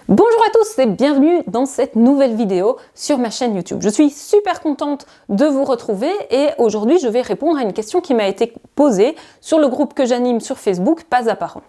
Bonjour à tous et bienvenue dans cette nouvelle vidéo sur ma chaîne YouTube. Je suis super contente de vous retrouver et aujourd'hui je vais répondre à une question qui m'a été posée sur le groupe que j'anime sur Facebook, Pas à Parents.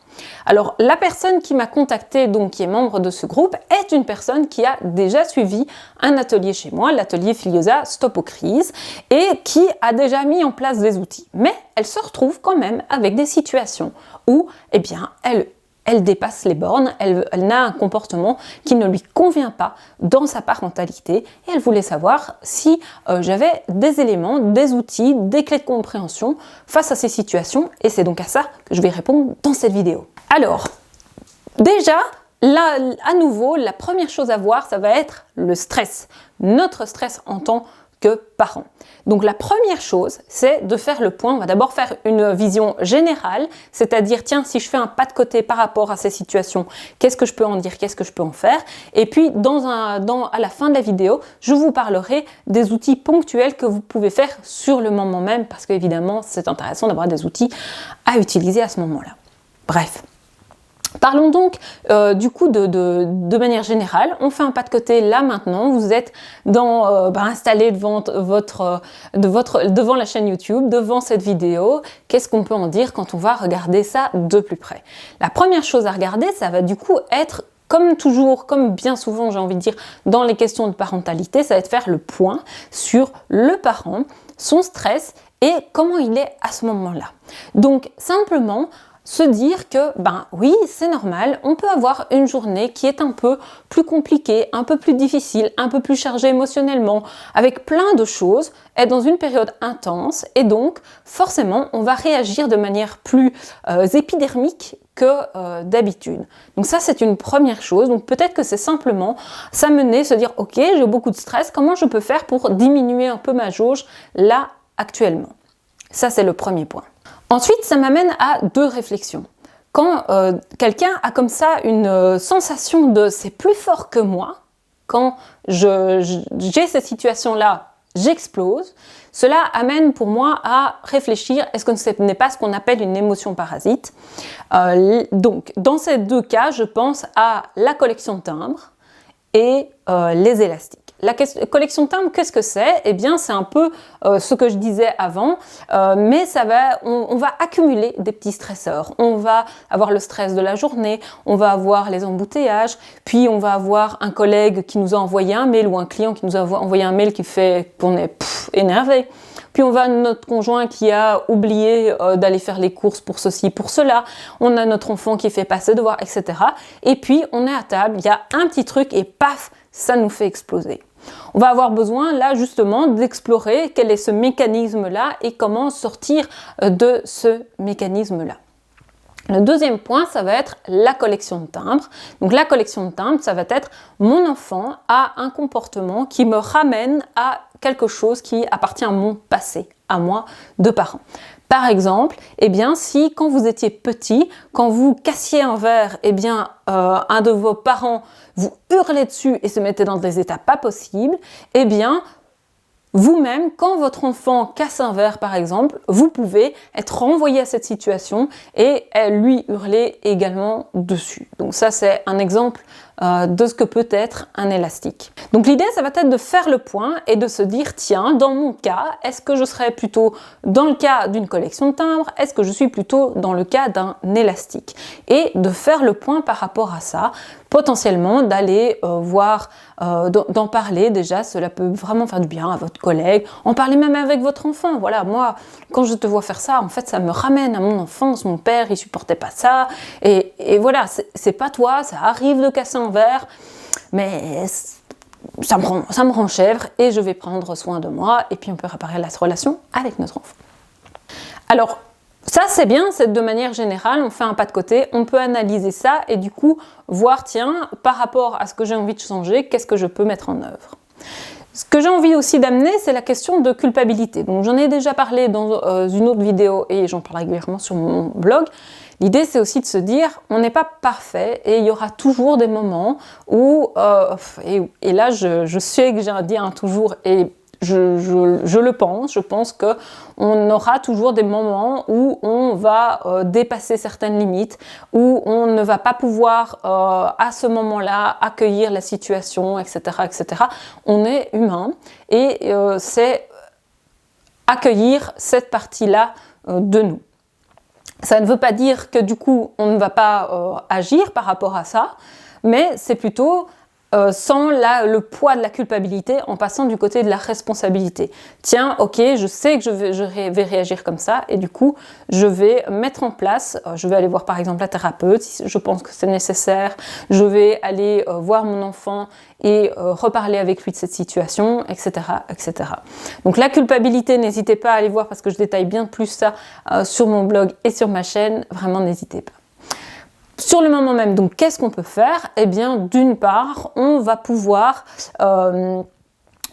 Alors la personne qui m'a contactée, donc qui est membre de ce groupe, est une personne qui a déjà suivi un atelier chez moi, l'atelier Filiosa Stop aux crises, et qui a déjà mis en place des outils. Mais elle se retrouve quand même avec des situations où, eh bien, elle dépasse les bornes, elle n'a un comportement qui ne lui convient pas dans sa parentalité et elle voulait savoir si j'avais des éléments, des outils, des clés de compréhension face à ces situations et c'est donc à ça que je vais répondre dans cette vidéo. Alors, déjà, là, à nouveau, la première chose à voir, ça va être le stress, notre stress en tant que parents. Donc la première chose, c'est de faire le point. On va d'abord faire une vision générale, c'est-à-dire tiens, si je fais un pas de côté par rapport à ces situations, qu'est-ce que je peux en dire, qu'est-ce que je peux en faire? Et puis à la fin de la vidéo, je vous parlerai des outils ponctuels que vous pouvez faire sur le moment même, parce qu'évidemment, c'est intéressant d'avoir des outils à utiliser à ce moment-là. Bref. Parlons donc du coup de manière générale. On fait un pas de côté là maintenant. Vous êtes installé devant la chaîne YouTube, devant cette vidéo. Qu'est-ce qu'on peut en dire quand on va regarder ça de plus près? La première chose à regarder, ça va du coup être comme toujours, comme bien souvent j'ai envie de dire dans les questions de parentalité, ça va être faire le point sur le parent, son stress et comment il est à ce moment-là. Donc simplement se dire que, oui, c'est normal, on peut avoir une journée qui est un peu plus compliquée, un peu plus difficile, un peu plus chargée émotionnellement, avec plein de choses, être dans une période intense et donc, forcément, on va réagir de manière plus épidermique que d'habitude. Donc ça, c'est une première chose. Donc peut-être que c'est simplement s'amener, se dire, ok, j'ai beaucoup de stress, comment je peux faire pour diminuer un peu ma jauge là, actuellement? Ça, c'est le premier point. Ensuite, ça m'amène à deux réflexions. Quand quelqu'un a comme ça une sensation de « c'est plus fort que moi », quand j'ai cette situation-là, j'explose, cela amène pour moi à réfléchir, est-ce que ce n'est pas ce qu'on appelle une émotion parasite? Donc, dans ces deux cas, je pense à la collection de timbres et les élastiques. La collection de timbres, qu'est-ce que c'est? Eh bien, c'est un peu ce que je disais avant, mais on va accumuler des petits stresseurs. On va avoir le stress de la journée, on va avoir les embouteillages, puis on va avoir un collègue qui nous a envoyé un mail ou un client qui nous a envoyé un mail qui fait qu'on est énervé. Puis on va notre conjoint qui a oublié d'aller faire les courses pour ceci, pour cela. On a notre enfant qui fait pas ses devoirs, etc. Et puis on est à table, il y a un petit truc et paf, ça nous fait exploser. On va avoir besoin là justement d'explorer quel est ce mécanisme-là et comment sortir de ce mécanisme-là. Le deuxième point, ça va être la collection de timbres. Donc la collection de timbres, ça va être mon enfant a un comportement qui me ramène à quelque chose qui appartient à mon passé, à moi de parent. Par exemple, eh bien, si quand vous étiez petit, quand vous cassiez un verre, eh bien, un de vos parents vous hurlait dessus et se mettait dans des états pas possibles, eh bien, vous-même, quand votre enfant casse un verre, par exemple, vous pouvez être renvoyé à cette situation et lui hurler également dessus. Donc ça, c'est un exemple de ce que peut être un élastique. Donc l'idée, ça va être de faire le point et de se dire, tiens, dans mon cas, est-ce que je serais plutôt dans le cas d'une collection de timbres? Est-ce que je suis plutôt dans le cas d'un élastique? Et de faire le point par rapport à ça, potentiellement d'aller voir, d'en parler déjà, cela peut vraiment faire du bien à votre collègue, en parler même avec votre enfant. Voilà, moi, quand je te vois faire ça, en fait, ça me ramène à mon enfance, mon père, il supportait pas ça, et voilà, c'est pas toi, ça arrive de casser un verre, mais ça me rend chèvre et je vais prendre soin de moi et puis on peut réparer la relation avec notre enfant. Alors, ça c'est bien, c'est de manière générale, on fait un pas de côté, on peut analyser ça et du coup voir, tiens, par rapport à ce que j'ai envie de changer, qu'est-ce que je peux mettre en œuvre. Ce que j'ai envie aussi d'amener, c'est la question de culpabilité. Donc j'en ai déjà parlé dans une autre vidéo et j'en parle régulièrement sur mon blog. L'idée, c'est aussi de se dire, on n'est pas parfait et il y aura toujours des moments où, et là, je sais que j'ai dit un toujours et je le pense. Je pense qu'on aura toujours des moments où on va dépasser certaines limites, où on ne va pas pouvoir à ce moment-là accueillir la situation, etc., etc. On est humain et c'est accueillir cette partie-là de nous. Ça ne veut pas dire que du coup on ne va pas agir par rapport à ça, mais c'est plutôt sans le poids de la culpabilité, en passant du côté de la responsabilité. Tiens, ok, je sais que je vais réagir comme ça, et du coup, je vais mettre en place, je vais aller voir par exemple la thérapeute, si je pense que c'est nécessaire, je vais aller voir mon enfant et reparler avec lui de cette situation, etc., etc. Donc la culpabilité, n'hésitez pas à aller voir parce que je détaille bien plus ça sur mon blog et sur ma chaîne, vraiment n'hésitez pas. Sur le moment même, donc qu'est-ce qu'on peut faire? Eh bien, d'une part, on va pouvoir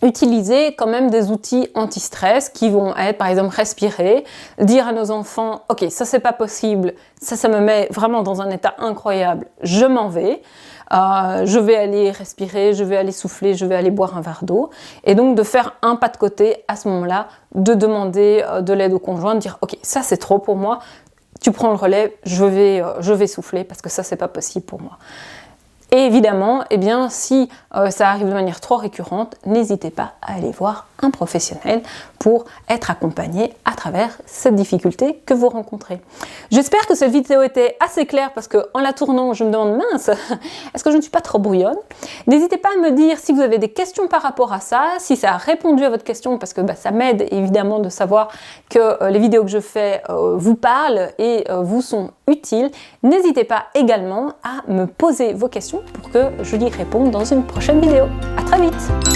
utiliser quand même des outils anti-stress qui vont être, par exemple, respirer, dire à nos enfants, ok, ça c'est pas possible, ça me met vraiment dans un état incroyable, je m'en vais. Je vais aller respirer, je vais aller souffler, je vais aller boire un verre d'eau. Et donc de faire un pas de côté à ce moment-là, de demander de l'aide au conjoint, de dire ok, ça c'est trop pour moi, tu prends le relais, je vais souffler parce que ça c'est pas possible pour moi. Et évidemment, eh bien, si ça arrive de manière trop récurrente, n'hésitez pas à aller voir un professionnel pour être accompagné à travers cette difficulté que vous rencontrez. J'espère que cette vidéo était assez claire parce qu'en la tournant, je me demande, mince, est-ce que je ne suis pas trop brouillonne? N'hésitez pas à me dire si vous avez des questions par rapport à ça, si ça a répondu à votre question parce que ça m'aide évidemment de savoir que les vidéos que je fais vous parlent et vous sont utiles. N'hésitez pas également à me poser vos questions pour que je y réponde dans une prochaine vidéo. À très vite!